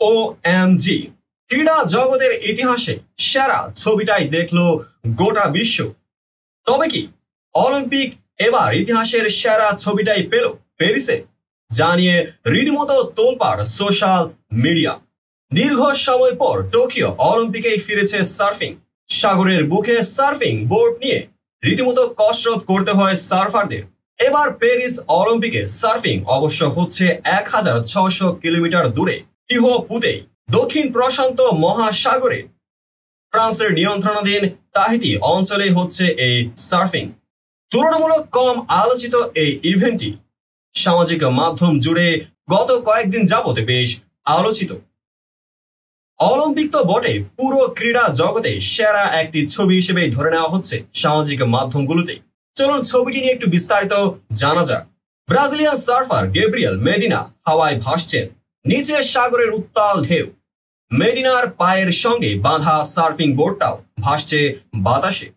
OMG, ক্রীড়া জগতের ইতিহাসে সেরা ছবিটাই দেখলো গোটা বিশ্ব। তবে কি অলিম্পিক এবার ইতিহাসের সেরা ছবিটাই পেল প্যারিসে? জানিয়ে রীতিমতো তোলপাড় সোশ্যাল মিডিয়া। দীর্ঘ সময় পর টোকিও অলিম্পিকেই ফিরেছে সার্ফিং। সাগরের বুকে সার্ফিং বোর্ড নিয়ে রীতিমতো কসরত করতে হয় সার্ফারদের। এবার প্যারিস অলিম্পিকে সার্ফিং অবশ্য হচ্ছে 1600 কিলোমিটার দূরে তিহোপুতে, দক্ষিণ প্রশান্ত মহাসাগরে ফ্রান্সের নিয়ন্ত্রণাধীন তাহিতি অঞ্চলে হচ্ছে এই সার্ফিং। তুলনামূলক কম আলোচিত এই ইভেন্টটি সামাজিক মাধ্যম জুড়ে গত কয়েকদিন যাবত বেশ আলোচিত। অলিম্পিক তো বটে, পুরো ক্রীড়া জগতে সেরা একটি ছবি হিসেবে ধরে নেওয়া হচ্ছে সামাজিক মাধ্যমগুলোতে। চলুন ছবিটি নিয়ে একটু বিস্তারিত জানা যাক। ব্রাজিলিয়ান সার্ফার গ্যাব্রিয়েল মেদিনা হাওয়ায় ভাসছেন, নিচে সাগরের উত্তাল ঢেউ। মেদিনার পায়ের সঙ্গে বাঁধা সার্ফিং বোর্ডটাও ভাসছে বাতাসে।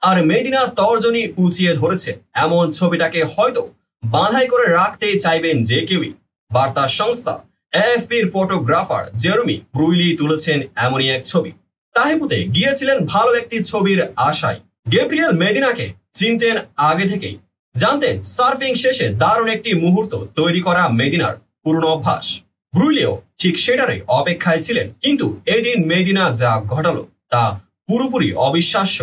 আর মেদিনা তর্জনী উঁচিয়ে ধরেছে, এমন ছবিটাকে হয়তো বাঁধাই করে রাখতে চাইবেন যে কেউই। বার্তা সংস্থা এএফপির ফটোগ্রাফার জেরমি ব্রুইলি তুলেছেন এমনই এক ছবি। তাহিপুতে গিয়েছিলেন ভালো একটি ছবির আশায়। গ্যাব্রিয়েল মেদিনাকে চিনতেন আগে থেকেই, জানতেন সার্ফিং শেষে দারুণ একটি মুহূর্ত তৈরি করা মেদিনার পুরনো অভ্যাস। ব্রুইলিও ঠিক সেটারই অপেক্ষায় ছিলেন, কিন্তু এদিন মেদিনা যা ঘটালো তা পুরোপুরি অবিশ্বাস্য।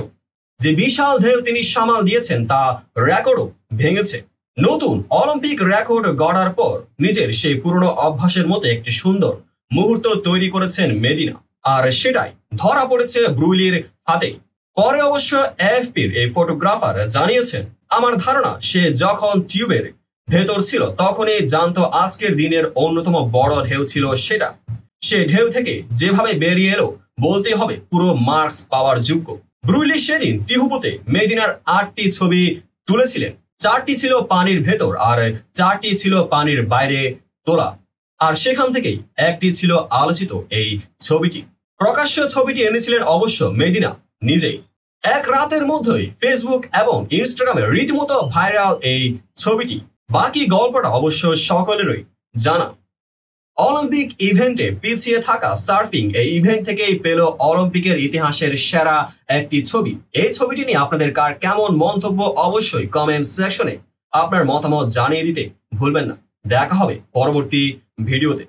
যে বিশাল ঢেউ তিনি সামাল দিয়েছেন তা রেকর্ডও ভেঙেছে। নতুন অলিম্পিক রেকর্ড গড়ার পর নিজের সেই পুরনো অভ্যাসের মতো একটি সুন্দর মুহূর্ত তৈরি করেছেন মেদিনা, আর সেটাই ধরা পড়েছে ব্রুইলির হাতে। পরে অবশ্য এএফপির এই ফটোগ্রাফার জানিয়েছেন, আমার ধারণা সে যখন টিউবের ভেতর ছিল তখনই জানতো আজকের দিনের অন্যতম বড় ঢেউ ছিল সেটা। সে ঢেউ থেকে যেভাবে বেরিয়ে এলো বলতে হবে পুরো মার্কস পাওয়ার যোগ্য। ব্রুইলি সেদিন তিহুপুতে মেদিনার 8টি ছবি তুলেছিলেন। 4টি ছিল পানির ভেতর আর 4টি ছিল পানির বাইরে তোলা, আর সেখান থেকেই একটি ছিল আলোচিত এই ছবিটি। প্রকাশ্য ছবিটি এনেছিলেন অবশ্য মেদিনা নিজেই। এক রাতের মধ্যেই ফেসবুক এবং ইনস্টাগ্রামে রীতিমতো ভাইরাল এই ছবিটি। বাকি গল্পটা অবশ্য সকলেরই জানা। অলিম্পিক ইভেন্টে পিছিয়ে থাকা সার্ফিং এই ইভেন্ট থেকেই পেল অলিম্পিকের ইতিহাসের সেরা একটি ছবি। এই ছবিটি নিয়ে আপনাদের কার কেমন মন্তব্য অবশ্যই কমেন্ট সেকশনে আপনার মতামত জানিয়ে দিতে ভুলবেন না। দেখা হবে পরবর্তী ভিডিওতে।